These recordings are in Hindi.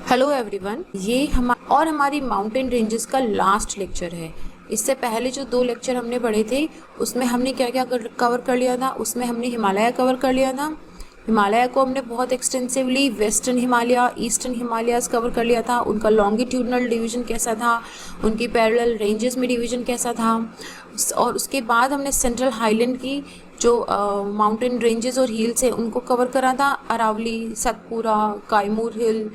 हेलो एवरीवन, ये हमारी माउंटेन रेंजेस का लास्ट लेक्चर है। इससे पहले जो 2 लेक्चर हमने पढ़े थे उसमें हमने क्या क्या कवर कर लिया था। उसमें हमने हिमालय कवर कर लिया था। हिमालय को हमने बहुत extensively western Himalaya, eastern Himalayas cover कर लिया था। उनका लॉन्गिट्यूडनल डिवीज़न कैसा था, उनकी पैरेलल रेंजेस में डिवीज़न कैसा था। और उसके बाद हमने सेंट्रल हाईलैंड की जो माउंटेन रेंजेस और हिल्स है उनको कवर करा था, अरावली, सतपुरा, कायमूर हिल।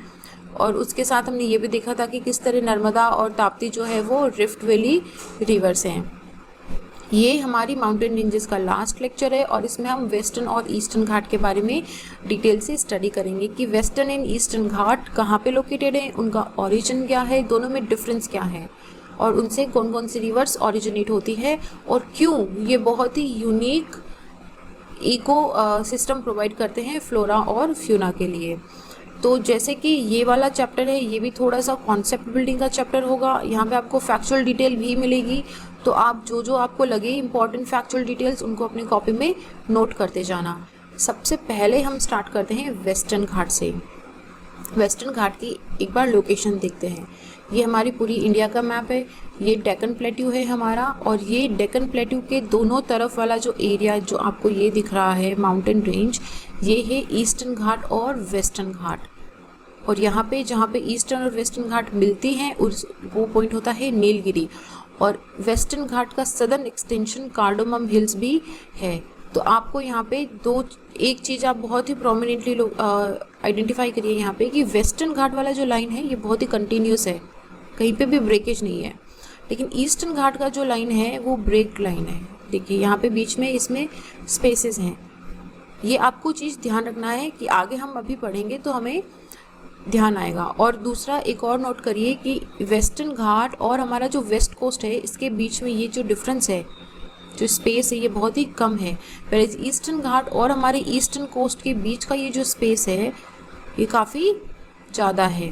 और उसके साथ हमने ये भी देखा था कि किस तरह नर्मदा और ताप्ती जो है वो रिफ्ट वैली रिवर्स हैं। ये हमारी माउंटेन रेंजेस का लास्ट लेक्चर है और इसमें हम वेस्टर्न और ईस्टर्न घाट के बारे में डिटेल से स्टडी करेंगे कि वेस्टर्न एंड ईस्टर्न घाट कहाँ पे लोकेटेड है, उनका ओरिजिन क्या है, दोनों में डिफरेंस क्या है और उनसे कौन कौन सी रिवर्स ओरिजिनेट होती है और क्यों ये बहुत ही यूनिक इको सिस्टम प्रोवाइड करते हैं फ्लोरा और फ्यूना के लिए। तो जैसे कि ये वाला चैप्टर है, ये भी थोड़ा सा कॉन्सेप्ट बिल्डिंग का चैप्टर होगा। यहाँ पे आपको फैक्चुअल डिटेल भी मिलेगी, तो आप जो आपको लगे इंपॉर्टेंट फैक्चुअल डिटेल्स उनको अपनी कॉपी में नोट करते जाना। सबसे पहले हम स्टार्ट करते हैं वेस्टर्न घाट से। वेस्टर्न घाट की एक बार लोकेशन देखते हैं। ये हमारी पूरी इंडिया का मैप है। ये डेक्कन प्लेट्यू है हमारा, और ये डेक्कन प्लेट्यू के दोनों तरफ वाला जो एरिया जो आपको ये दिख रहा है माउंटेन रेंज, ये है ईस्टर्न घाट और वेस्टर्न घाट। और यहाँ पे जहाँ पे ईस्टर्न और वेस्टर्न घाट मिलती हैं वो पॉइंट होता है नीलगिरी। और वेस्टर्न घाट का सदर्न एक्सटेंशन कार्डोमम हिल्स भी है। तो आपको यहाँ पे एक चीज़ आप बहुत ही प्रोमिनेंटली आइडेंटिफाई करिए यहाँ पे कि वेस्टर्न घाट वाला जो लाइन है ये बहुत ही कंटिन्यूस है, कहीं पे भी ब्रेकेज नहीं है। लेकिन ईस्टर्न घाट का जो लाइन है वो ब्रेक लाइन है। देखिए यहाँ पे बीच में इसमें स्पेसेस हैं। ये आपको चीज़ ध्यान रखना है कि आगे हम अभी पढ़ेंगे तो हमें ध्यान आएगा। और दूसरा एक और नोट करिए कि वेस्टर्न घाट और हमारा जो वेस्ट कोस्ट है इसके बीच में ये जो डिफरेंस है, जो स्पेस है, ये बहुत ही कम है। पर ईस्टर्न घाट और हमारे ईस्टर्न कोस्ट के बीच का ये जो स्पेस है ये काफ़ी ज़्यादा है।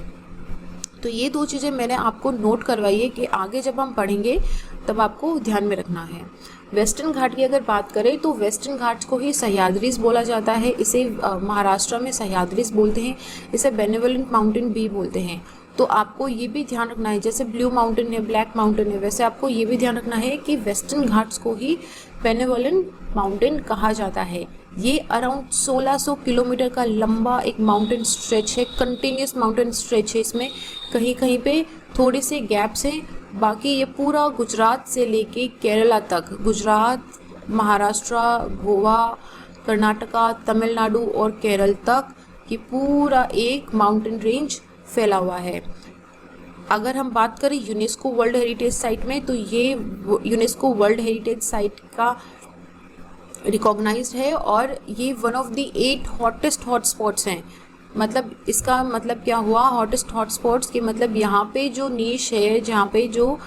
तो ये 2 चीज़ें मैंने आपको नोट करवाई है कि आगे जब हम पढ़ेंगे तब आपको ध्यान में रखना है। वेस्टर्न घाट की अगर बात करें तो वेस्टर्न घाट को ही सह्याद्रीज बोला जाता है। इसे महाराष्ट्र में सह्याद्रीज बोलते हैं, इसे बेनेवोलेंट माउंटेन भी बोलते हैं। तो आपको ये भी ध्यान रखना है, जैसे ब्लू माउंटेन है, ब्लैक माउंटेन है, वैसे आपको ये भी ध्यान रखना है कि वेस्टर्न घाट्स को ही बेनेवोलेंट माउंटेन कहा जाता है। ये अराउंड 1600 किलोमीटर का लंबा एक माउंटेन स्ट्रेच है, कंटिन्यूस माउंटेन स्ट्रेच है। इसमें कहीं कहीं पे थोड़े से गैप्स हैं, बाकी ये पूरा गुजरात से लेके केरला तक, गुजरात, महाराष्ट्र, गोवा, कर्नाटका, तमिलनाडु और केरल तक ये पूरा एक माउंटेन रेंज फैला हुआ है। अगर हम बात करें यूनेस्को वर्ल्ड हेरिटेज साइट में, तो ये यूनेस्को वर्ल्ड हेरिटेज साइट का रिकॉग्नाइज्ड है और ये one of the 8 hottest hotspots हैं। मतलब इसका मतलब क्या हुआ, हॉटेस्ट हॉटस्पॉट्स के मतलब यहाँ पे जो नीश है, जहाँ पे जो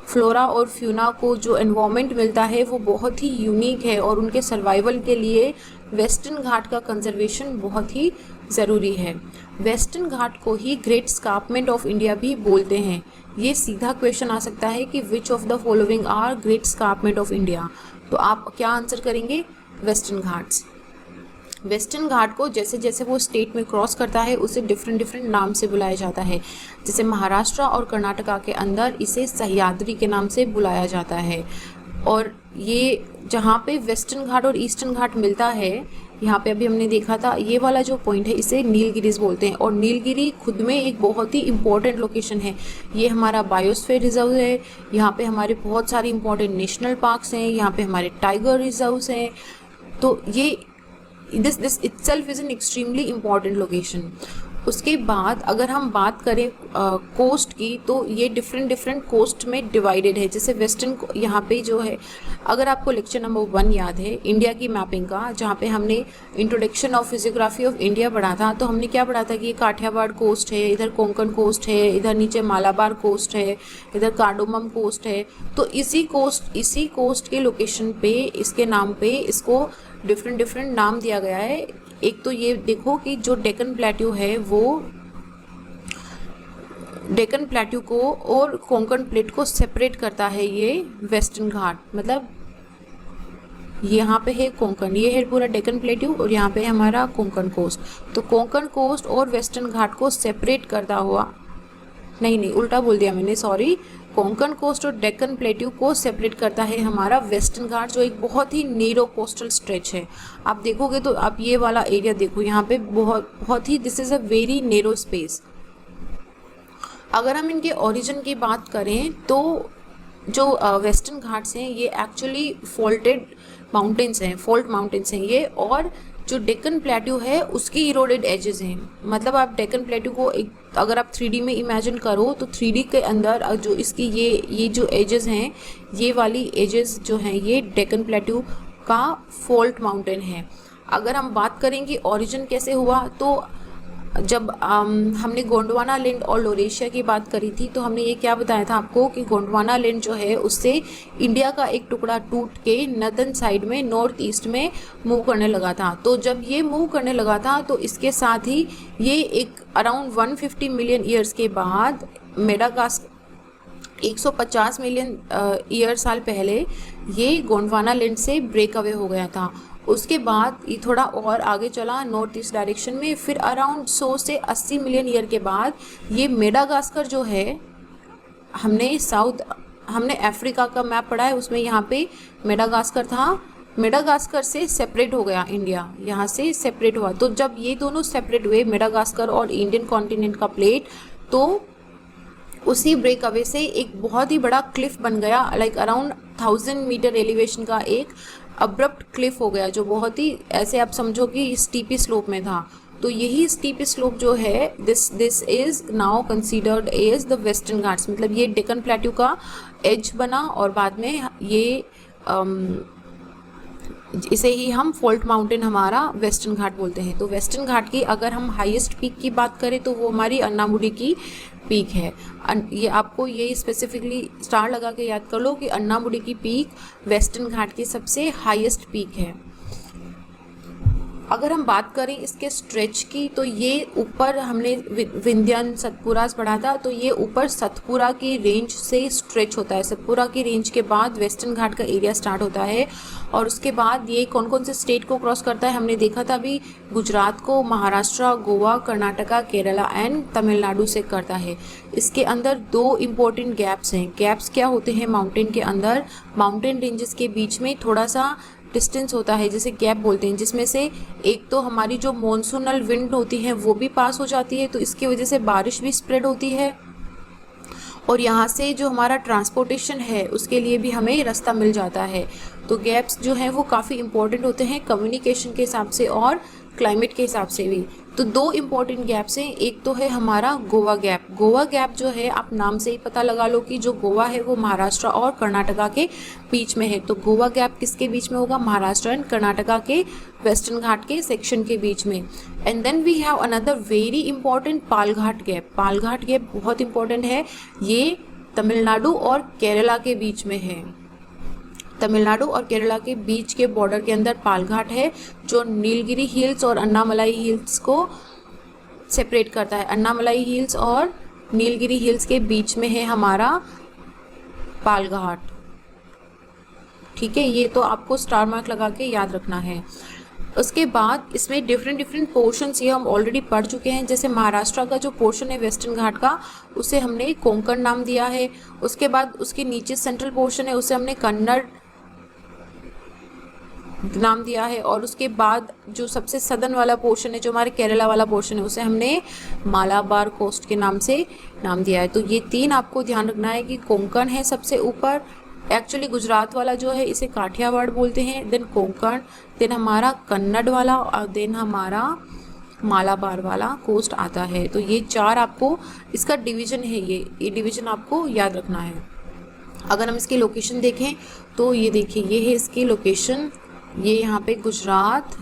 फ्लोरा और फ्यूना को जो एनवायरनमेंट मिलता है वो बहुत ही यूनिक है और उनके सर्वाइवल के लिए वेस्टर्न घाट का कंजर्वेशन बहुत ही ज़रूरी है। वेस्टर्न घाट को ही ग्रेट स्कार्पमेंट ऑफ इंडिया भी बोलते हैं। ये सीधा क्वेश्चन आ सकता है कि which of the following are great escarpment of India, तो आप क्या आंसर करेंगे, वेस्टर्न घाट्स। वेस्टर्न घाट को जैसे जैसे वो स्टेट में क्रॉस करता है उसे डिफरेंट डिफरेंट नाम से बुलाया जाता है। जैसे महाराष्ट्र और कर्नाटका के अंदर इसे सह्याद्री के नाम से बुलाया जाता है। और ये जहाँ पे वेस्टर्न घाट और ईस्टर्न घाट मिलता है, यहाँ पे अभी हमने देखा था ये वाला जो पॉइंट है, इसे नीलगिरीज बोलते हैं। और नीलगिरी खुद में एक बहुत ही इम्पोर्टेंट लोकेशन है। ये हमारा बायोस्फीयर रिजर्व है, यहाँ पे हमारे बहुत सारे इंपॉर्टेंट नेशनल पार्क्स हैं, यहाँ पे हमारे टाइगर रिजर्व्स हैं। तो ये this itself is an extremely important location। उसके बाद अगर हम बात करें कोस्ट की, तो ये डिफरेंट कोस्ट में डिवाइडेड है। जैसे वेस्टर्न यहाँ पे जो है, अगर आपको लेक्चर नंबर 1 याद है इंडिया की मैपिंग का, जहाँ पे हमने introduction of physiography of India पढ़ा था, तो हमने क्या पढ़ा था कि ये काठियावाड़ कोस्ट है, इधर कोंकण कोस्ट है, इधर नीचे मालाबार कोस्ट है, इधर कार्डोमम कोस्ट है। तो इसी कोस्ट के लोकेशन पे, इसके नाम पे इसको डिफरेंट नाम दिया गया है। एक तो ये देखो कि जो डेक्कन प्लेट्यू है वो डेक्कन प्लेट्यू को और कोंकण प्लेट को सेपरेट करता है ये वेस्टर्न घाट। मतलब यहाँ पे है कोंकण, ये है पूरा डेक्कन प्लेट्यू और यहाँ पे है हमारा कोंकण कोस्ट। तो कोंकण कोस्ट और वेस्टर्न घाट को सेपरेट करता हुआ, नहीं उल्टा बोल दिया मैंने, सॉरी, कोंकण कोस्ट और डेक्कन प्लेट्यू को सेपरेट करता है हमारा वेस्टर्न घाट, जो एक बहुत ही नीरो कोस्टल स्ट्रेच है। आप देखोगे तो आप ये वाला एरिया देखो, यहाँ पे बहुत ही, this is a very narrow space. अगर हम इनके ओरिजिन की बात करें तो जो वेस्टर्न घाट्स हैं ये एक्चुअली फॉल्टेड माउंटेन्स हैं, फॉल्ट माउंटेन्स हैं ये, और जो डेक्कन प्लेट्यू है उसकी इरोडेड एजेस हैं। मतलब आप डेक्कन प्लेट्यू को एक, अगर आप 3D में इमेजिन करो तो 3D के अंदर जो इसकी ये जो एजेस हैं, ये वाली एजेस जो हैं ये डेक्कन प्लेट्यू का फॉल्ट माउंटेन है। अगर हम बात करेंगे ओरिजिन कैसे हुआ, तो जब हमने गोंडवाना लैंड और लोरेशिया की बात करी थी तो हमने ये क्या बताया था आपको कि गोंडवाना लैंड जो है उससे इंडिया का एक टुकड़ा टूट के नॉर्दर्न साइड में, नॉर्थ ईस्ट में मूव करने लगा था। तो जब ये मूव करने लगा था तो इसके साथ ही ये एक अराउंड 150 मिलियन ईयर्स के बाद मेडागास्कर 150 मिलियन ईयर साल पहले ये गोंडवाना लैंड से ब्रेक अवे हो गया था। उसके बाद ये थोड़ा और आगे चला नॉर्थ ईस्ट डायरेक्शन में, फिर अराउंड 100 से 80 मिलियन ईयर के बाद ये मेडागास्कर जो है, हमने अफ्रीका का मैप पढ़ा है उसमें यहाँ पे मेडागास्कर था, मेडागास्कर से सेपरेट हो गया इंडिया, यहाँ से सेपरेट हुआ। तो जब ये दोनों सेपरेट हुए, मेडागास्कर और इंडियन कॉन्टिनेंट का प्लेट, तो उसी ब्रेक अवे से एक बहुत ही बड़ा क्लिफ बन गया, लाइक अराउंड 1000 मीटर एलिवेशन का एक अब्रप्ट क्लिफ हो गया, जो बहुत ही ऐसे आप समझो कि स्टीपी स्लोप में था। तो यही स्टीपी स्लोप जो है, this is now considered as the western Ghats. मतलब ये डेक्कन प्लेट्यू का एज बना और बाद में ये इसे ही हम फॉल्ट माउंटेन हमारा वेस्टर्न घाट बोलते हैं। तो वेस्टर्न घाट की अगर हम हाईएस्ट पीक की बात करें तो वो हमारी अन्नामुडी की पीक है। ये आपको ये स्पेसिफिकली स्टार लगा के याद कर लो कि अन्नामुडी की पीक वेस्टर्न घाट की सबसे हाईएस्ट पीक है। अगर हम बात करें इसके स्ट्रेच की तो ये ऊपर हमने विंध्यान सतपुरा पढ़ा था, तो ये ऊपर सतपुरा की रेंज से स्ट्रेच होता है। सतपुरा की रेंज के बाद वेस्टर्न घाट का एरिया स्टार्ट होता है और उसके बाद ये कौन कौन से स्टेट को क्रॉस करता है हमने देखा था अभी, गुजरात को, महाराष्ट्र, गोवा, कर्नाटका, केरला एंड तमिलनाडु से करता है। इसके अंदर दो इम्पोर्टेंट गैप्स हैं। गैप्स क्या होते हैं माउंटेन के अंदर, माउंटेन रेंजेस के बीच में थोड़ा सा डिस्टेंस होता है जिसे गैप बोलते हैं, जिसमें से एक तो हमारी जो मॉनसूनल विंड होती है वो भी पास हो जाती है, तो इसकी वजह से बारिश भी स्प्रेड होती है और यहाँ से जो हमारा ट्रांसपोर्टेशन है उसके लिए भी हमें रास्ता मिल जाता है। तो गैप्स जो हैं वो काफ़ी इंपॉर्टेंट होते हैं कम्युनिकेशन के हिसाब से और क्लाइमेट के हिसाब से भी। तो दो इम्पॉर्टेंट गैप्स हैं, एक तो है हमारा गोवा गैप। गोवा गैप जो है आप नाम से ही पता लगा लो कि जो गोवा है वो महाराष्ट्र और कर्नाटका के बीच में है। तो गोवा गैप किसके बीच में होगा, महाराष्ट्र एंड कर्नाटका के वेस्टर्न घाट के सेक्शन के बीच में। And then we have another very important Palghat gap. Palghat gap बहुत इंपॉर्टेंट है, ये तमिलनाडु और केरला के बीच में है। तमिलनाडु और केरला के बीच के बॉर्डर के अंदर पालघाट है जो नीलगिरी हिल्स और अन्नामलाई हिल्स को सेपरेट करता है। अन्नामलाई हिल्स और नीलगिरी हिल्स के बीच में है हमारा पालघाट। ठीक है, ये तो आपको स्टार मार्क लगा के याद रखना है। उसके बाद इसमें डिफरेंट पोर्शंस ये हम ऑलरेडी पढ़ चुके हैं। जैसे महाराष्ट्र का जो पोर्शन है वेस्टर्न घाट का उसे हमने कोंकण नाम दिया है। उसके बाद उसके नीचे सेंट्रल पोर्शन है उसे हमने कन्नड़ नाम दिया है। और उसके बाद जो सबसे सदर्न वाला पोर्शन है जो हमारे केरला वाला पोर्शन है उसे हमने मालाबार कोस्ट के नाम से नाम दिया है। तो ये तीन आपको ध्यान रखना है कि कोंकण है सबसे ऊपर, एक्चुअली गुजरात वाला जो है इसे काठियावाड़ बोलते हैं, देन कोंकण, देन हमारा कन्नड़ वाला और देन हमारा मालाबार वाला कोस्ट आता है। तो ये चार आपको इसका डिवीज़न है, ये डिवीज़न आपको याद रखना है। अगर हम इसकी लोकेशन देखें तो ये देखिए ये है इसकी लोकेशन, ये यहाँ पे गुजरात,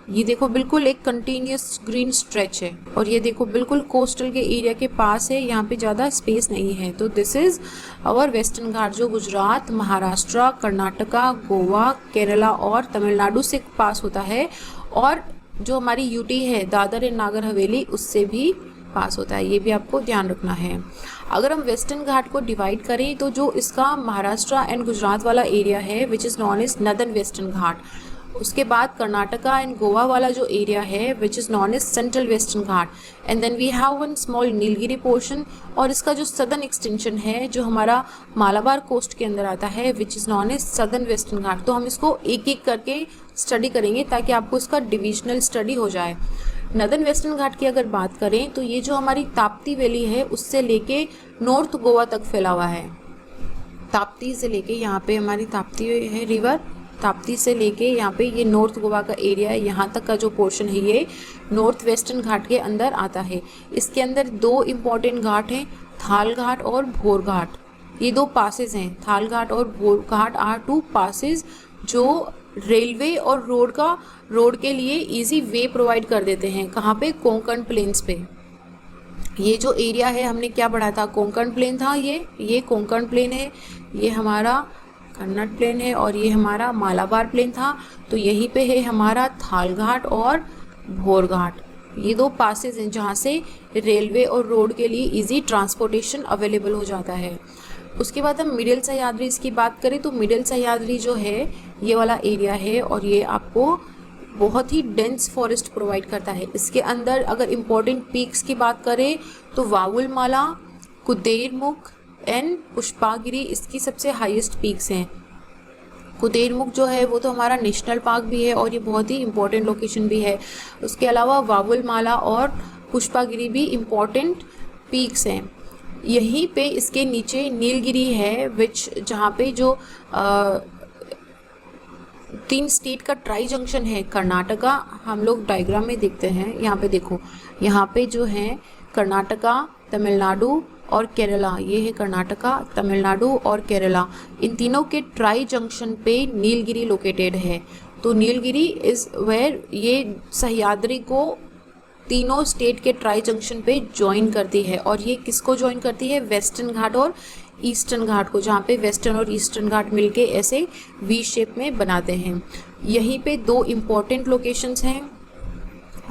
ये देखो बिल्कुल एक कंटिन्यूस ग्रीन स्ट्रेच है और ये देखो बिल्कुल कोस्टल के एरिया के पास है, यहाँ पे ज़्यादा स्पेस नहीं है। तो दिस इज़ आवर वेस्टर्न घाट जो गुजरात, महाराष्ट्र, कर्नाटका, गोवा, केरला और तमिलनाडु से पास होता है और जो हमारी यूटी है दादर एंड नागर हवेली उससे भी पास होता है, ये भी आपको ध्यान रखना है। अगर हम वेस्टर्न घाट को डिवाइड करें तो जो इसका महाराष्ट्र एंड गुजरात वाला एरिया है which is known as northern western ghat, उसके बाद कर्नाटका एंड गोवा वाला जो एरिया है which is known as central western ghat, and then we have one small Nilgiri portion, और इसका जो सदर्न एक्सटेंशन है जो हमारा मालाबार कोस्ट के अंदर आता है which is known as southern western ghat. तो हम इसको एक एक करके स्टडी करेंगे ताकि आपको इसका डिविजनल स्टडी हो जाए। नदर्न वेस्टर्न घाट की अगर बात करें तो ये जो हमारी ताप्ती वैली है उससे लेके नॉर्थ गोवा तक फैला हुआ है। ताप्ती से लेके यहाँ पे हमारी ताप्ती है रिवर, ताप्ती से लेके यहाँ पे ये नॉर्थ गोवा का एरिया है, यहाँ तक का जो पोर्शन है ये नॉर्थ वेस्टर्न घाट के अंदर आता है। इसके अंदर दो इम्पॉर्टेंट घाट हैं, थाल घाट और भोर घाट। ये दो पासेज हैं, थाल घाट और भोर घाट आर टू पासेज जो रेलवे और रोड के लिए इजी वे प्रोवाइड कर देते हैं। कहाँ पे? कोंकण प्लेन्स पे। ये जो एरिया है हमने क्या पढ़ा था? कोंकण प्लेन था, ये कोंकण प्लेन है, ये हमारा कन्नड़ प्लेन है और ये हमारा मालाबार प्लेन था। तो यहीं पे है हमारा थाल घाट और भोर घाट। ये दो पासेज हैं जहाँ से रेलवे और रोड के लिए इजी ट्रांसपोर्टेशन अवेलेबल हो जाता है। उसके बाद हम मिडिल सह्याद्री की बात करें तो मिडिल सह्याद्री जो है ये वाला एरिया है और ये आपको बहुत ही डेंस फॉरेस्ट प्रोवाइड करता है। इसके अंदर अगर इम्पोर्टेंट पीक्स की बात करें तो वावुलमाला, कुदेरमुख एंड पुष्पागिरी इसकी सबसे हाईएस्ट पीक्स हैं। कुदेरमुख जो है वो तो हमारा नेशनल पार्क भी है और ये बहुत ही इम्पोर्टेंट लोकेशन भी है। उसके अलावा वावुलमाला और पुष्पागिरी भी इम्पोर्टेंट पीक्स हैं। यहीं पे इसके नीचे नीलगिरी है विच जहाँ पे जो 3 स्टेट का ट्राई जंक्शन है। कर्नाटका हम लोग डायग्राम में देखते हैं, यहाँ पे देखो, यहाँ पे जो है कर्नाटका, तमिलनाडु और केरला, ये है कर्नाटका, तमिलनाडु और केरला, इन तीनों के ट्राई जंक्शन पे नीलगिरी लोकेटेड है। तो नीलगिरी इज़ वेयर ये सह्याद्री को तीनों स्टेट के ट्राई जंक्शन पे ज्वाइन करती है। और ये किसको ज्वाइन करती है? वेस्टर्न घाट और ईस्टर्न घाट को, जहाँ पे वेस्टर्न और ईस्टर्न घाट मिलके ऐसे वी शेप में बनाते हैं। यहीं पे दो इम्पॉर्टेंट लोकेशंस हैं,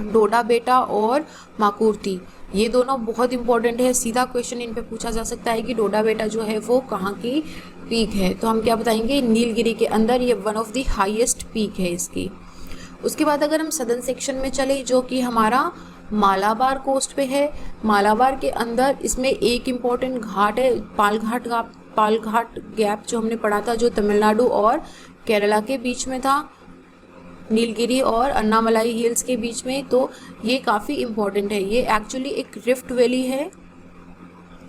डोडा बेटा और माकुर्ती। ये दोनों बहुत इंपॉर्टेंट है, सीधा क्वेश्चन इन पे पूछा जा सकता है कि डोडा बेटा जो है वो कहाँ की पीक है। तो हम क्या बताएंगे? नीलगिरी के अंदर ये one of the highest peak है इसकी। उसके बाद अगर हम सदर्न सेक्शन में चले जो कि हमारा मालाबार कोस्ट पे है, मालाबार के अंदर इसमें एक इम्पॉर्टेंट घाट है पालघाट गैप जो हमने पढ़ा था, जो तमिलनाडु और केरला के बीच में था, नीलगिरी और अन्नामलाई हिल्स के बीच में। तो ये काफ़ी इम्पॉर्टेंट है। ये एक्चुअली एक रिफ्ट वैली है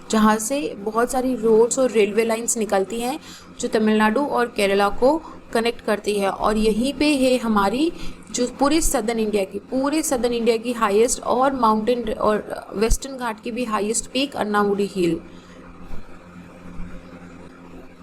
जहाँ से बहुत सारी रोड्स और रेलवे लाइंस निकलती हैं जो तमिलनाडु और केरला को कनेक्ट करती है। और यहीं पे है हमारी जो पूरे सदर्न इंडिया की हाईएस्ट और माउंटेन और वेस्टर्न घाट की भी हाईएस्ट पीक अन्नामुडी हिल,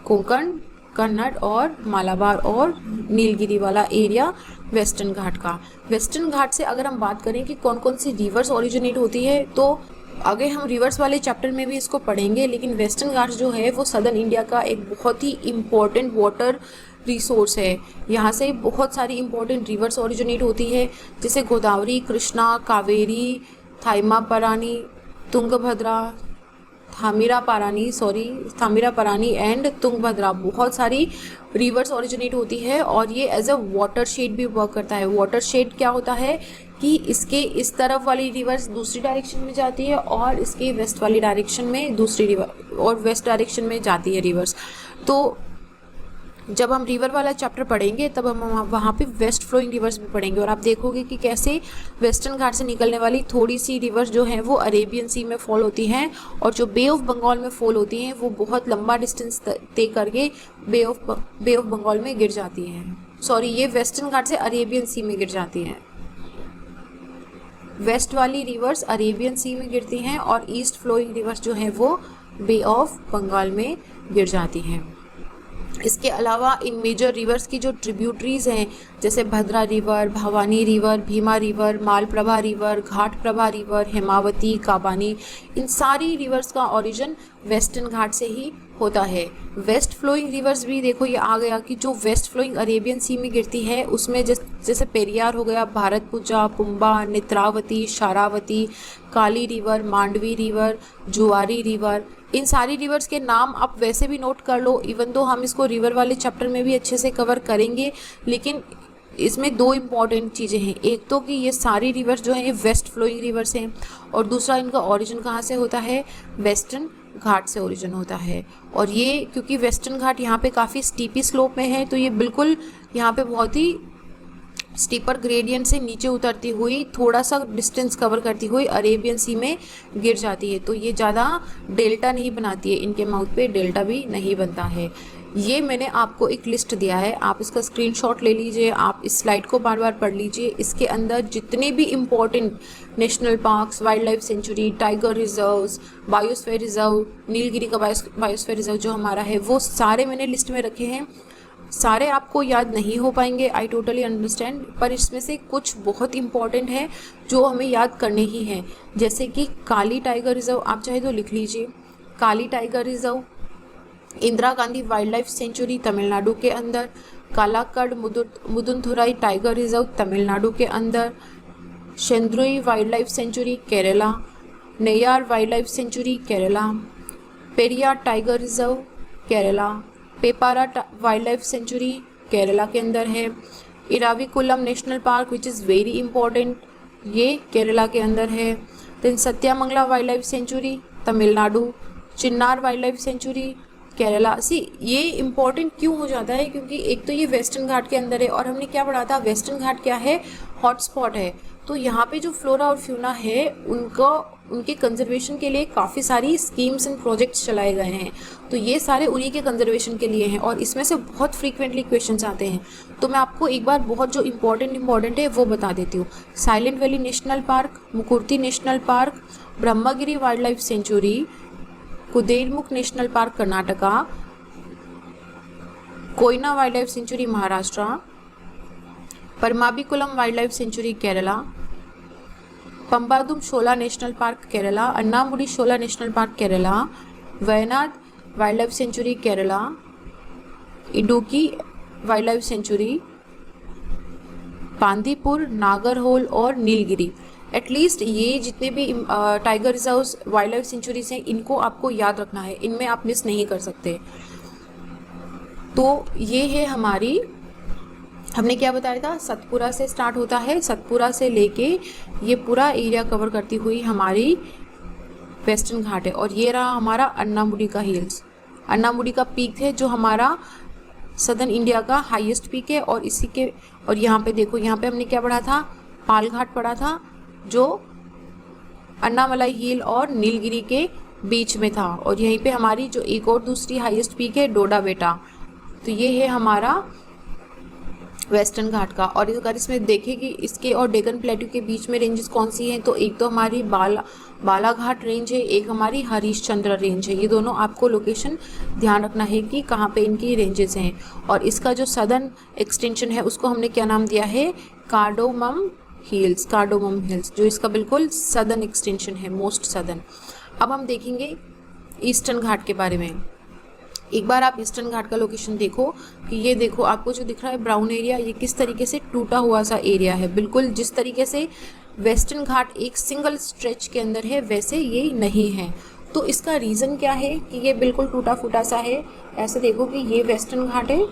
कोंकण, कन्नड़ और मालाबार और नीलगिरी वाला एरिया वेस्टर्न घाट का। वेस्टर्न घाट से अगर हम बात करें कि कौन कौन सी रिवर्स ओरिजिनेट होती है तो आगे हम रिवर्स वाले चैप्टर में भी इसको पढ़ेंगे, लेकिन वेस्टर्न घाट जो है वो सदर्न इंडिया का एक बहुत ही इम्पोर्टेंट वाटर रिसोर्स है। यहाँ से बहुत सारी इम्पोर्टेंट रिवर्स ओरिजिनेट होती है जैसे गोदावरी, कृष्णा, कावेरी, थामिरापरानी, तुंगभद्रा, थामिरापरानी एंड तुंगभद्रा, बहुत सारी रिवर्स ओरिजिनेट होती है। और ये एज अ वाटर शेड भी वर्क करता है। वाटर शेड क्या होता है कि इसके इस तरफ वाली रिवर्स दूसरी डायरेक्शन में जाती है और इसके वेस्ट वाली डायरेक्शन में दूसरी रिवर और वेस्ट डायरेक्शन में जाती है रिवर्स। तो जब हम रिवर वाला चैप्टर पढ़ेंगे तब हम वहाँ पे वेस्ट फ्लोइंग रिवर्स भी पढ़ेंगे और आप देखोगे कि कैसे वेस्टर्न घाट से निकलने वाली थोड़ी सी रिवर्स जो हैं वो अरेबियन सी में फॉल होती हैं और जो बे ऑफ बंगाल में फॉल होती हैं वो बहुत लंबा डिस्टेंस तय करके बे ऑफ बंगाल में गिर जाती हैं। सॉरी, ये वेस्टर्न घाट से अरेबियन सी में गिर जाती हैं। वेस्ट वाली रिवर्स अरेबियन सी में गिरती हैं और ईस्ट फ्लोइंग रिवर्स जो है वो बे ऑफ बंगाल में गिर जाती हैं। इसके अलावा इन मेजर रिवर्स की जो ट्रिब्यूटरीज हैं जैसे Bhadra river, Bhavani river, Bhima river, Malaprabha river, Ghataprabha river, Hemavati, Kabani, इन सारी रिवर्स का ओरिजिन वेस्टर्न घाट से ही होता है। वेस्ट फ्लोइंग रिवर्स भी देखो ये आ गया कि जो वेस्ट फ्लोइंग अरेबियन सी में गिरती है उसमें जैसे पेरियार हो गया, भारतपुजा, पुंबा, नेत्रावती, शारावती, काली रिवर, मांडवी रिवर, जुआरी रिवर, इन सारी रिवर्स के नाम आप वैसे भी नोट कर लो। इवन दो हम इसको रिवर वाले चैप्टर में भी अच्छे से कवर करेंगे, लेकिन इसमें दो इम्पॉर्टेंट चीज़ें हैं। एक तो कि ये सारी रिवर्स जो हैं ये वेस्ट फ्लोइंग रिवर्स हैं, और दूसरा इनका ओरिजिन कहाँ से होता है, वेस्टर्न घाट से ओरिजिन होता है। और ये क्योंकि वेस्टर्न घाट यहाँ पे काफ़ी स्टीपी स्लोप में है तो ये बिल्कुल यहाँ पे बहुत ही स्टीपर ग्रेडियंट से नीचे उतरती हुई थोड़ा सा डिस्टेंस कवर करती हुई अरेबियन सी में गिर जाती है। तो ये ज़्यादा डेल्टा नहीं बनाती है, इनके माउथ पे डेल्टा भी नहीं बनता है। ये मैंने आपको एक लिस्ट दिया है, आप इसका स्क्रीनशॉट ले लीजिए, आप इस स्लाइड को बार बार पढ़ लीजिए। इसके अंदर जितने भी important national parks, wild life sanctuary, tiger reserves, biosphere reserve, Nilgiri का बायोस्फीयर रिजर्व जो हमारा है वो सारे मैंने लिस्ट में रखे हैं। सारे आपको याद नहीं हो पाएंगे, आई टोटली अंडरस्टैंड, पर इसमें से कुछ बहुत इंपॉर्टेंट है जो हमें याद करने ही हैं। जैसे कि काली टाइगर रिजर्व, आप चाहे तो लिख लीजिए, Kali tiger reserve, Indira Gandhi wildlife sanctuary Tamil Nadu के अंदर, कालाकड़ मुदुनथुराई टाइगर रिजर्व तमिलनाडु के अंदर, Shendurney wildlife sanctuary Kerala, Neyyar wildlife sanctuary Kerala, Periyar tiger reserve Kerala, Peppara wildlife sanctuary Kerala के अंदर है, Eravikulam national park which is very important, ये केरला के अंदर है। Then Sathyamangalam wildlife sanctuary Tamil Nadu, Chinnar wildlife sanctuary Kerala. ये इम्पॉर्टेंट क्यों हो जाता है, क्योंकि एक तो ये वेस्टर्न घाट के अंदर है और हमने क्या पढ़ा था, वेस्टर्न घाट क्या है, हॉटस्पॉट है। तो यहाँ पे जो फ्लोरा और फ्यूना है उनके कंजर्वेशन के लिए काफ़ी सारी स्कीम्स एंड प्रोजेक्ट्स चलाए गए हैं। तो ये सारे उन्हीं के कंजर्वेशन के लिए हैं और इसमें से बहुत फ्रीक्वेंटली क्वेश्चंस आते हैं। तो मैं आपको एक बार बहुत जो इम्पॉर्टेंट है वो बता देती हूँ। Silent valley national park, Mukurthi national park, Brahmagiri wildlife sanctuary, Kudremukh national park Karnataka, Koyna wildlife sanctuary Maharashtra, Parambikulam wildlife sanctuary Kerala, Pambadum Shola national park Kerala, Anamudi Shola national park Kerala, Wayanad wildlife sanctuary Kerala, Idukki wildlife sanctuary, Bandipur, Nagarhole और नीलगिरी। एटलीस्ट ये जितने भी tiger reserves, wildlife sanctuaries हैं, इनको आपको याद रखना है, इनमें आप मिस नहीं कर सकते। तो ये है हमारी, हमने क्या बताया था, सतपुरा से स्टार्ट होता है, सतपुरा से लेके ये पूरा एरिया कवर करती हुई हमारी वेस्टर्न घाट है। और ये रहा हमारा अन्नामुडी का हिल्स, अन्नामुडी का पीक है जो हमारा सदर्न इंडिया का हाईएस्ट पीक है। और यहाँ पे देखो, यहाँ पे हमने क्या पढ़ा था, पाल घाट पढ़ा था जो अन्नामलाई हिल और नीलगिरी के बीच में था। और यहीं पे हमारी जो एक और दूसरी हाईएस्ट पीक है डोडा बेटा। तो ये है हमारा वेस्टर्न घाट का। और अगर इसमें देखें कि इसके और डेक्कन प्लेट्यू के बीच में रेंजेस कौन सी हैं, तो एक तो हमारी बालाघाट रेंज है, एक हमारी हरीशचंद्र रेंज है। ये दोनों आपको लोकेशन ध्यान रखना है कि कहाँ पे इनकी रेंजेस हैं। और इसका जो सदर्न एक्सटेंशन है उसको हमने क्या नाम दिया है, कार्डोमम हिल्स, जो इसका बिल्कुल सदर्न एक्सटेंशन है, मोस्ट सदर्न। अब हम देखेंगे ईस्टर्न घाट के बारे में। एक बार आप ईस्टर्न घाट का लोकेशन देखो कि ये देखो आपको जो दिख रहा है ब्राउन एरिया, ये किस तरीके से टूटा हुआ सा एरिया है। बिल्कुल जिस तरीके से वेस्टर्न घाट एक सिंगल स्ट्रेच के अंदर है वैसे ये नहीं है। तो इसका रीज़न क्या है कि ये बिल्कुल टूटा फूटा सा है। ऐसे देखो कि ये वेस्टर्न घाट है,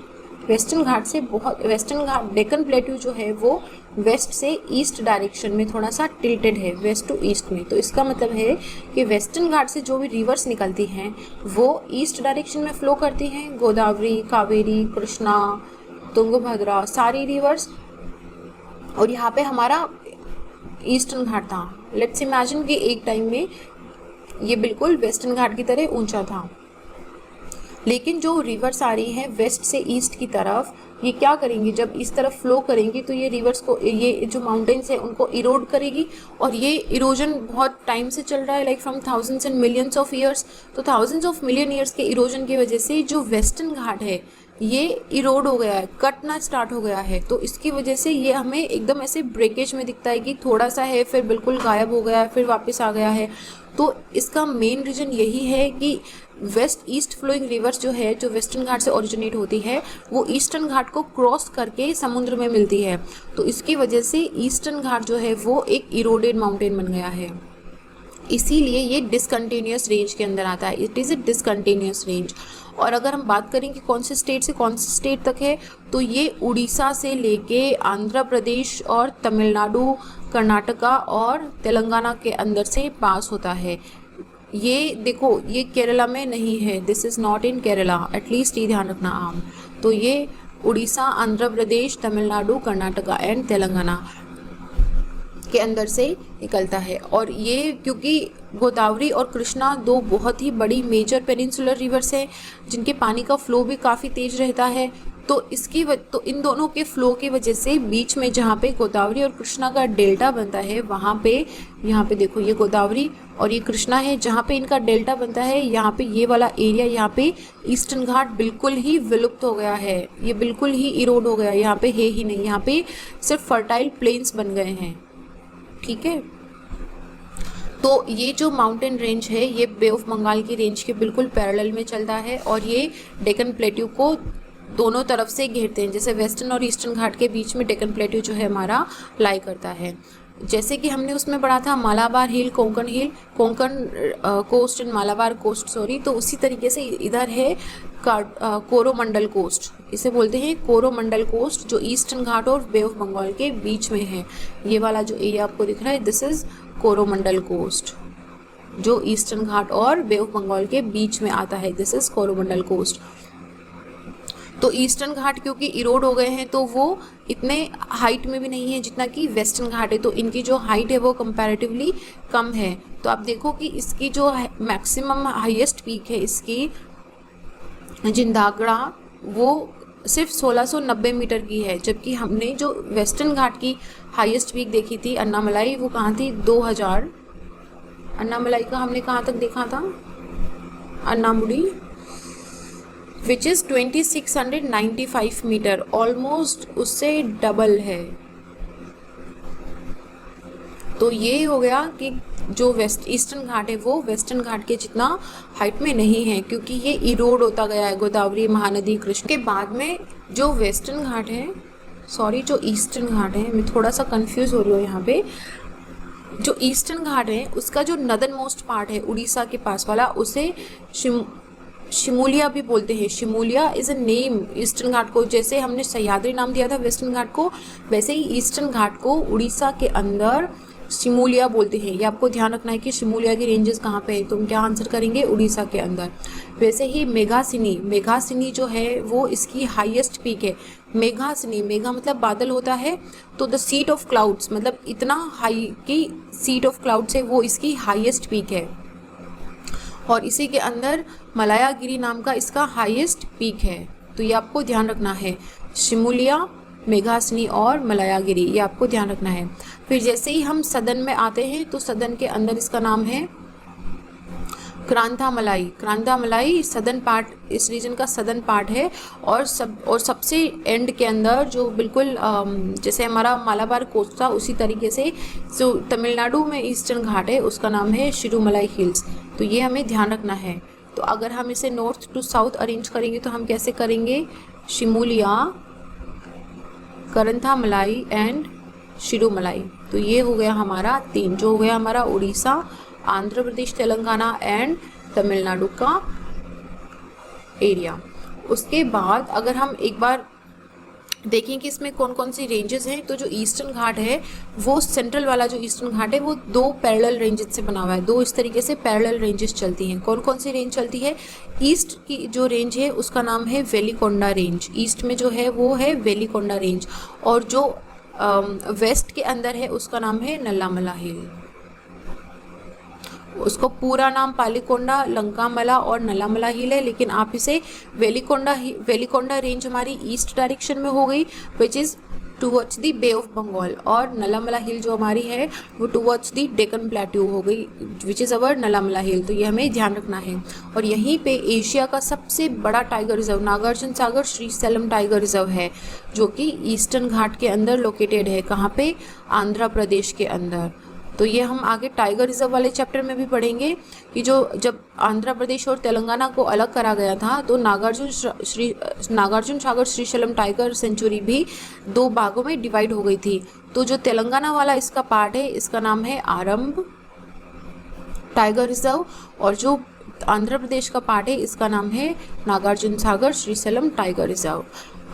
वेस्टर्न घाट से बहुत, वेस्टर्न घाट डेक्कन प्लेट्यू जो है वो वेस्ट से ईस्ट डायरेक्शन में थोड़ा सा टिल्टेड है, वेस्ट टू ईस्ट में। तो इसका मतलब है कि वेस्टर्न घाट से जो भी रिवर्स निकलती हैं वो ईस्ट डायरेक्शन में फ्लो करती हैं, गोदावरी, कावेरी, कृष्णा, तुंगभद्रा, सारी रिवर्स। और यहाँ पे हमारा ईस्टर्न घाट था। लेट्स इमेजिन कि एक टाइम में ये बिल्कुल वेस्टर्न घाट की तरह ऊंचा था, लेकिन जो रिवर्स आ रही हैं वेस्ट से ईस्ट की तरफ, ये क्या करेंगी, जब इस तरफ फ्लो करेंगी तो ये रिवर्स को, ये जो माउंटेन्स है उनको इरोड करेगी। और ये इरोजन बहुत टाइम से चल रहा है, like from thousands and millions of years. तो थाउजेंड्स ऑफ मिलियन ईयर्स के इरोजन की वजह से जो वेस्टर्न घाट है, ये इरोड हो गया है, कटना स्टार्ट हो गया है। तो इसकी वजह से ये हमें एकदम ऐसे ब्रेकेज में दिखता है कि थोड़ा सा है फिर बिल्कुल गायब हो गया है फिर वापस आ गया है। तो इसका मेन रीज़न यही है कि वेस्ट ईस्ट फ्लोइंग रिवर्स जो है, जो वेस्टर्न घाट से ओरिजिनेट होती है, वो ईस्टर्न घाट को क्रॉस करके समुद्र में मिलती है। तो इसकी वजह से ईस्टर्न घाट जो है वो एक इरोडेड माउंटेन बन गया है, इसीलिए ये डिसकंटिन्यूस रेंज के अंदर आता है। It is a discontinuous range. और अगर हम बात करें कि कौन से स्टेट से कौन से स्टेट तक है, तो ये उड़ीसा से लेके आंध्र प्रदेश और तमिलनाडु, कर्नाटका और तेलंगाना के अंदर से पास होता है। ये देखो, ये केरला में नहीं है, this is not in Kerala, at least ये ध्यान रखना आम। तो ये उड़ीसा, आंध्र प्रदेश, तमिलनाडु, कर्नाटका एंड तेलंगाना के अंदर से निकलता है। और ये क्योंकि गोदावरी और कृष्णा दो बहुत ही बड़ी मेजर पेनिनसुलर रिवर्स हैं जिनके पानी का फ्लो भी काफ़ी तेज रहता है, तो तो इन दोनों के फ्लो की वजह से बीच में जहाँ पे गोदावरी और कृष्णा का डेल्टा बनता है, वहाँ पे यहाँ पे देखो ये गोदावरी और ये कृष्णा है, जहाँ पे इनका डेल्टा बनता है, यहाँ पे ये वाला एरिया, यहाँ पे ईस्टर्न घाट बिल्कुल ही विलुप्त हो गया है, ये बिल्कुल ही इरोड हो गया, यहाँ पे है ही नहीं, यहाँ पे सिर्फ फर्टाइल प्लेन्स बन गए हैं। ठीक है, तो ये जो माउंटेन रेंज है ये बे ऑफ बंगाल की रेंज के बिल्कुल पैरेलल में चलता है और ये डेक्कन प्लेट्यू को दोनों तरफ से घेरते हैं। जैसे वेस्टर्न और ईस्टर्न घाट के बीच में डेक्कन प्लेट्यू जो है हमारा लाई करता है। जैसे कि हमने उसमें पढ़ा था Malabar hill, Konkan hill, Konkan coast and Malabar coast, sorry, तो उसी तरीके से इधर है कोरोमंडल कोस्ट, इसे बोलते हैं कोरोमंडल कोस्ट, जो ईस्टर्न घाट और बे ऑफ बंगाल के बीच में है। ये वाला जो एरिया आपको दिख रहा है, दिस इज कोरोमंडल कोस्ट, जो ईस्टर्न घाट और बे ऑफ बंगाल के बीच में आता है, दिस इज कोरोमंडल कोस्ट। तो ईस्टर्न घाट क्योंकि इरोड हो गए हैं तो वो इतने हाइट में भी नहीं है जितना कि वेस्टर्न घाट है, तो इनकी जो हाइट है वो कंपैरेटिवली कम है। तो आप देखो कि इसकी जो मैक्सिमम हाईएस्ट पीक है इसकी जिंदागड़ा, वो सिर्फ 1690 मीटर की है, जबकि हमने जो वेस्टर्न घाट की हाईएस्ट पीक देखी थी अन्नामलाई, वो कहाँ थी 2000, अन्नामलाई का हमने कहाँ तक देखा था, Anamudi, which is 2695 metre, almost उससे डबल है। तो ये हो गया कि जो वेस्ट ईस्टर्न घाट है वो वेस्टर्न घाट के जितना हाइट में नहीं है, क्योंकि ये इरोड होता गया है गोदावरी, महानदी, कृष्ण के बाद में। जो वेस्टर्न घाट है, सॉरी, जो ईस्टर्न घाट है, मैं थोड़ा सा कंफ्यूज हो रही हूँ यहाँ पे। जो ईस्टर्न घाट है उसका जो नदर्न मोस्ट पार्ट है उड़ीसा के पास वाला, उसे शिमूलिया भी बोलते हैं। शिमूलिया इज़ अ नेम ईस्टर्न घाट को, जैसे हमने सह्याद्री नाम दिया था वेस्टर्न घाट को, वैसे ही ईस्टर्न घाट को उड़ीसा के अंदर शिमूलिया बोलते हैं। ये आपको ध्यान रखना है कि शिमूलिया की रेंजेस कहाँ पे है, तो हम क्या आंसर करेंगे, उड़ीसा के अंदर। वैसे ही मेघासिनी जो है वो इसकी हाईएस्ट पीक है। मेघासिनी, मेघा मतलब बादल होता है, तो द सीट ऑफ क्लाउड्स मतलब इतना हाई की सीट ऑफ क्लाउड्स है, वो इसकी हाईएस्ट पीक है। और इसी के अंदर मलायागिरी नाम का इसका हाईएस्ट पीक है। तो ये आपको ध्यान रखना है, शिमूलिया, मेघासिनी और मलायागिरी, ये आपको ध्यान रखना है। फिर जैसे ही हम सदन में आते हैं तो सदन के अंदर इसका नाम है क्रांथामलाई। क्रांथामलाई सदन पार्ट, इस रीजन का सदन पार्ट है। और सबसे एंड के अंदर जो बिल्कुल जैसे हमारा मालाबार कोस्ट था उसी तरीके से जो तमिलनाडु में ईस्टर्न घाट है उसका नाम है शिरुमलाई हिल्स। तो ये हमें ध्यान रखना है। तो अगर हम इसे नॉर्थ टू साउथ अरेंज करेंगे तो हम कैसे करेंगे, शिमूलिया, करंथामलाई एंड शिरुमलाई। तो ये हो गया हमारा 3, जो हो गया हमारा उड़ीसा, आंध्र प्रदेश, तेलंगाना एंड तमिलनाडु का एरिया। उसके बाद अगर हम एक बार देखें कि इसमें कौन कौन सी रेंजेस हैं, तो जो ईस्टर्न घाट है वो सेंट्रल वाला जो ईस्टर्न घाट है वो 2 पैरेलल रेंजेस से बना हुआ है। 2 इस तरीके से पैरेलल रेंजेस चलती हैं। कौन कौन सी रेंज चलती है, ईस्ट की जो रेंज है उसका नाम है वेलिकोंडा रेंज, ईस्ट में जो है वो है वेलिकोंडा रेंज। और जो वेस्ट के अंदर है उसका नाम है नल्लामला हिल। उसको पूरा नाम पालीकोंडा, लंकामला और नल्लामला हिल है, लेकिन आप इसे वेलिकोंडा रेंज हमारी ईस्ट डायरेक्शन में हो गई, which is towards the Bay of Bengal, और नलामला हिल जो हमारी है वो टूवर्ड्स द डेक्कन प्लेट्यू हो गई, विच इज़ अवर नलामला हिल। तो ये हमें ध्यान रखना है। और यहीं पे एशिया का सबसे बड़ा tiger reserve Nagarjuna Sagar Srisailam tiger reserve है, जो कि ईस्टर्न घाट के अंदर लोकेटेड है। कहाँ पे? आंध्र प्रदेश के अंदर। तो ये हम आगे टाइगर रिजर्व वाले चैप्टर में भी पढ़ेंगे कि जो जब आंध्र प्रदेश और तेलंगाना को अलग करा गया था तो नागार्जुन सागर श्रीशैलम टाइगर सेंचुरी भी 2 भागों में डिवाइड हो गई थी। तो जो तेलंगाना वाला इसका पार्ट है, इसका नाम है आरंभ टाइगर रिजर्व, और जो आंध्र प्रदेश का पार्ट है इसका नाम है नागार्जुन सागर श्रीशैलम टाइगर रिजर्व।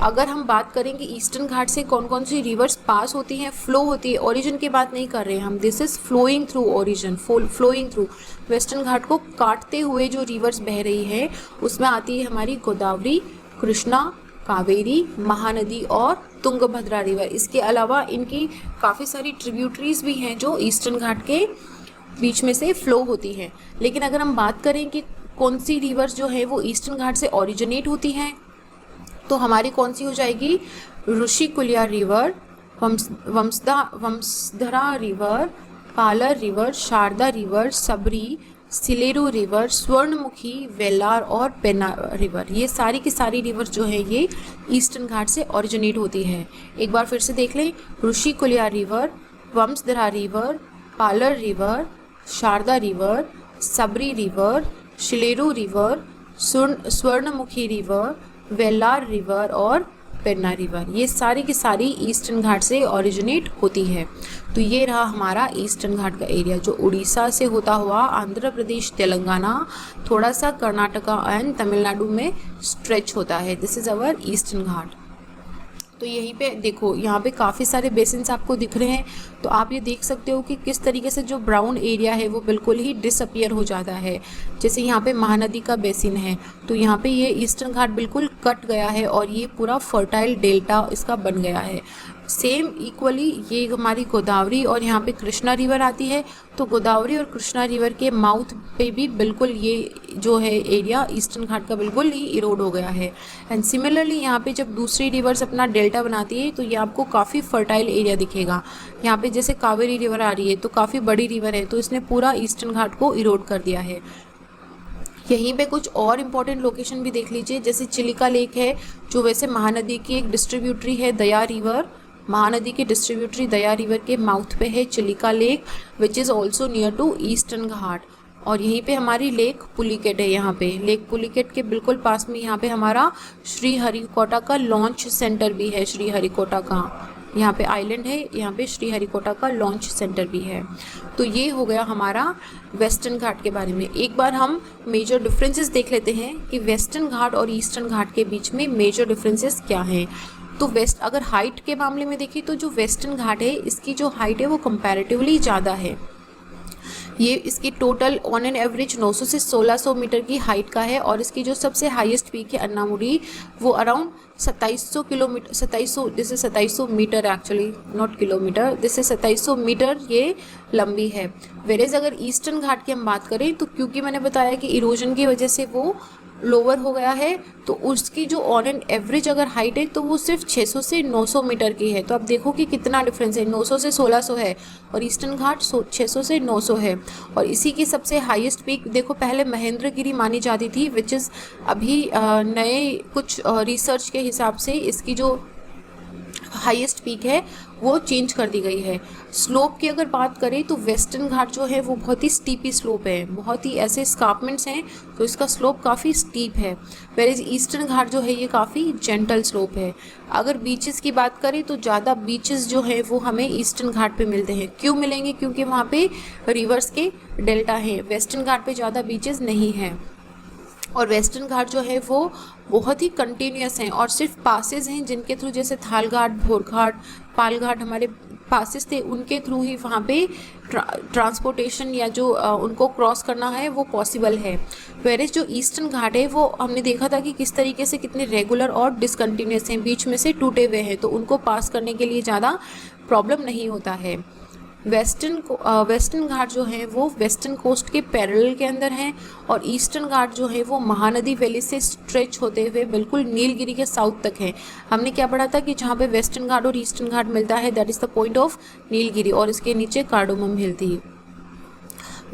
अगर हम बात करें कि ईस्टर्न घाट से कौन कौन सी रिवर्स पास होती हैं, फ्लो होती है, ओरिजिन की बात नहीं कर रहे हैं हम, this is flowing through origin, flowing through. Western Ghat को काटते हुए जो रिवर्स बह रही है उसमें आती है हमारी गोदावरी, कृष्णा, कावेरी, महानदी और तुंगभद्रा रिवर। इसके अलावा इनकी काफ़ी सारी ट्रिब्यूटरीज भी हैं जो ईस्टर्न घाट के बीच में से फ्लो होती हैं। लेकिन अगर हम बात करें कि कौन सी रिवर्स जो है वो ईस्टर्न घाट से ओरिजिनेट होती हैं, तो हमारी कौन सी हो जाएगी? Rushikulya river, Vamsadhara river, Palar river, Sharda river, Sabari, Sileru river, Swarnamukhi, Vellar और पेन्ना रिवर। ये सारी की सारी रिवर जो है ये ईस्टर्न घाट से ओरिजिनेट होती है। एक बार फिर से देख लें, Rushikulya river, Vamsadhara river, Palar river, Sharda river, Sabari river, Sileru river, Swarnamukhi river, Vellar river और पेन्ना रिवर, ये सारी की सारी ईस्टर्न घाट से ओरिजिनेट होती है। तो ये रहा हमारा ईस्टर्न घाट का एरिया जो उड़ीसा से होता हुआ आंध्र प्रदेश, तेलंगाना, थोड़ा सा कर्नाटका एंड तमिलनाडु में स्ट्रेच होता है। दिस इज़ अवर ईस्टर्न घाट। तो यहीं पे देखो, यहाँ पे काफ़ी सारे बेसिन्स आपको दिख रहे हैं। तो आप ये देख सकते हो कि किस तरीके से जो ब्राउन एरिया है वो बिल्कुल ही डिसअपियर हो जाता है। जैसे यहाँ पे महानदी का बेसिन है, तो यहाँ पे ये ईस्टर्न घाट बिल्कुल कट गया है और ये पूरा फर्टाइल डेल्टा इसका बन गया है। सेम इक्वली ये हमारी गोदावरी और यहाँ पे कृष्णा रिवर आती है, तो गोदावरी और कृष्णा रिवर के माउथ पे भी बिल्कुल ये जो है एरिया ईस्टर्न घाट का बिल्कुल ही इरोड हो गया है। एंड सिमिलरली यहाँ पे जब दूसरी रिवर्स अपना डेल्टा बनाती है तो ये आपको काफ़ी फर्टाइल एरिया दिखेगा। यहाँ पे जैसे कावेरी रिवर आ रही है तो काफ़ी बड़ी रिवर है, तो इसने पूरा ईस्टर्न घाट को इरोड कर दिया है। यहीं पे कुछ और इम्पॉर्टेंट लोकेशन भी देख लीजिए, जैसे चिलिका लेक है जो वैसे महानदी की एक डिस्ट्रीब्यूटरी है, दया रिवर, महानदी की डिस्ट्रीब्यूटरी दया रिवर के माउथ पे है Chilika lake, which is also near to eastern Ghat. और यहीं पे हमारी लेक पुलिकेट है। यहाँ पे लेक पुलिकेट के बिल्कुल पास में यहाँ पे हमारा श्रीहरिकोटा का लॉन्च सेंटर भी है। श्रीहरिकोटा का यहाँ पे आइलैंड है, यहाँ पे श्रीहरिकोटा का लॉन्च सेंटर भी है। तो ये हो गया हमारा वेस्टर्न घाट के बारे में। एक बार हम मेजर डिफरेंसेस देख लेते हैं कि वेस्टर्न घाट और ईस्टर्न घाट के बीच में मेजर डिफरेंसेस क्या हैं। तो अगर हाइट के मामले में देखिए तो जो वेस्टर्न घाट है इसकी जो हाइट है वो कंपैरेटिवली ज़्यादा है। ये इसकी टोटल ऑन एन एवरेज 900 से 1600 मीटर की हाइट का है, और इसकी जो सबसे हाईएस्ट पीक है अन्नामुडी वो around 2700 kilometre, 2700 metre actually, not kilometre, this is 2700 metre ये लंबी है। वेरेज अगर ईस्टर्न घाट की हम बात करें तो क्योंकि मैंने बताया कि इरोजन की वजह से वो लोअर हो गया है, तो उसकी जो ऑन एन एवरेज अगर हाइट है तो वो सिर्फ 600 से 900 मीटर की है। तो आप देखो कि कितना डिफरेंस है, 900 से 1600 है और ईस्टर्न घाट 600 से 900 है। और इसी की सबसे हाईएस्ट पीक देखो, पहले महेंद्रगिरी मानी जाती थी, विच इज़ अभी नए कुछ रिसर्च के हिसाब से इसकी जो हाईएस्ट पीक है वो चेंज कर दी गई है। स्लोप की अगर बात करें तो वेस्टर्न घाट जो है वो बहुत ही स्टीपी स्लोप है, बहुत ही ऐसे स्कार्पमेंट्स हैं तो इसका स्लोप काफ़ी स्टीप है। वेरेज ईस्टर्न घाट जो है ये काफ़ी जेंटल स्लोप है। अगर बीचेस की बात करें तो ज़्यादा बीचेस जो है वो हमें ईस्टर्न घाट पे मिलते हैं। क्यों मिलेंगे? क्योंकि वहाँ पे रिवर्स के डेल्टा हैं। वेस्टर्न घाट पे ज़्यादा बीचेस नहीं हैं। और वेस्टर्न घाट जो है वो बहुत ही कंटिन्यूस हैं और सिर्फ पासेज हैं जिनके थ्रू, जैसे थाल घाट, भोर घाट, पाल घाट हमारे पासेस थे, उनके थ्रू ही वहाँ पे ट्रांसपोर्टेशन या जो उनको क्रॉस करना है वो पॉसिबल है। वेरेज जो ईस्टर्न घाट है वो हमने देखा था कि किस तरीके से कितने रेगुलर और डिसकंटिन्यूस हैं, बीच में से टूटे हुए हैं, तो उनको पास करने के लिए ज़्यादा प्रॉब्लम नहीं होता है। वेस्टर्न घाट जो है वो वेस्टर्न कोस्ट के पैरेलल के अंदर हैं और ईस्टर्न घाट जो है वो महानदी वैली से स्ट्रेच होते हुए बिल्कुल नीलगिरी के साउथ तक है। हमने क्या पढ़ा था कि जहाँ पे वेस्टर्न घाट और ईस्टर्न घाट मिलता है that is the point of Nilgiri और इसके नीचे कार्डोमम हिल थी।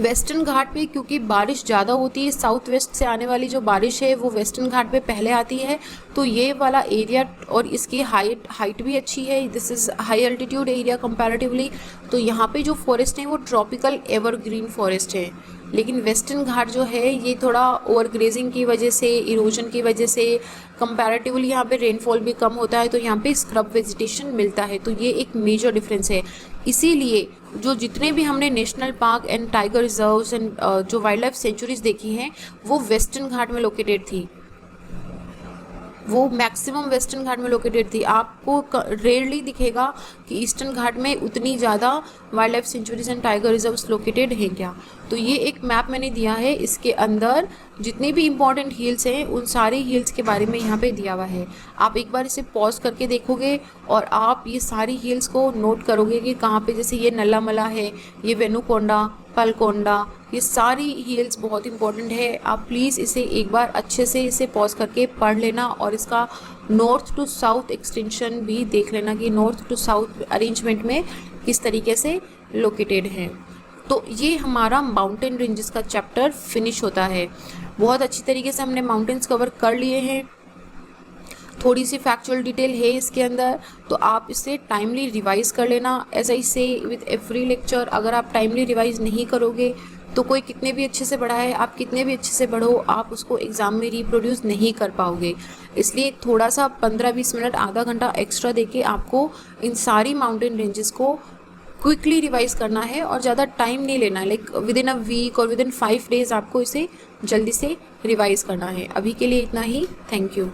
वेस्टर्न घाट पे क्योंकि बारिश ज़्यादा होती है, साउथ वेस्ट से आने वाली जो बारिश है वो वेस्टर्न घाट पे पहले आती है, तो ये वाला एरिया और इसकी हाइट भी अच्छी है। This is high altitude area comparatively. तो यहाँ पे जो फॉरेस्ट है वो ट्रॉपिकल एवरग्रीन फॉरेस्ट है। लेकिन वेस्टर्न घाट जो है ये थोड़ा ओवरग्रेजिंग की वजह से, इरोजन की वजह से कंपैरेटिवली यहाँ पे रेनफॉल भी कम होता है, तो यहाँ पे स्क्रब वेजिटेशन मिलता है। तो ये एक मेजर डिफरेंस है। इसीलिए जो जितने भी हमने national park and tiger reserves and जो वाइल्ड लाइफ सेंचुरीज देखी हैं वो वेस्टर्न घाट में लोकेटेड थी, वो मैक्सिमम वेस्टर्न घाट में लोकेटेड थी। आपको रेयरली दिखेगा कि ईस्टर्न घाट में उतनी ज़्यादा wild life sanctuaries and tiger reserves located हैं क्या। तो ये एक मैप मैंने दिया है, इसके अंदर जितने भी इंपॉर्टेंट हिल्स हैं उन सारे हिल्स के बारे में यहाँ पे दिया हुआ है। आप एक बार इसे पॉज करके देखोगे और आप ये सारी हिल्स को नोट करोगे कि कहाँ पे, जैसे ये नल्लामला है, ये वेनुकोंडा, पलकोंडा, ये सारी हिल्स बहुत इंपॉर्टेंट है। आप प्लीज़ इसे एक बार अच्छे से इसे पॉज करके पढ़ लेना और इसका नॉर्थ टू साउथ एक्सटेंशन भी देख लेना कि नॉर्थ टू साउथ अरेंजमेंट में किस तरीके से लोकेटेड है। तो ये हमारा माउंटेन रेंजेस का चैप्टर फिनिश होता है। बहुत अच्छी तरीके से हमने माउंटेन्स कवर कर लिए हैं। थोड़ी सी फैक्चुअल डिटेल है इसके अंदर, तो आप इसे टाइमली रिवाइज कर लेना। एज आई से विद एवरी लेक्चर, अगर आप टाइमली रिवाइज नहीं करोगे तो कोई कितने भी अच्छे से पढ़ाए, आप कितने भी अच्छे से पढ़ो, आप उसको एग्ज़ाम में रिप्रोड्यूस नहीं कर पाओगे। इसलिए थोड़ा सा 15-20 मिनट, आधा घंटा एक्स्ट्रा देके आपको इन सारी माउंटेन रेंजेस को क्विकली रिवाइज करना है और ज़्यादा टाइम नहीं लेना है। Like within a week और विद इन 5 डेज़ आपको इसे जल्दी से रिवाइज करना है। अभी के लिए इतना ही। Thank you.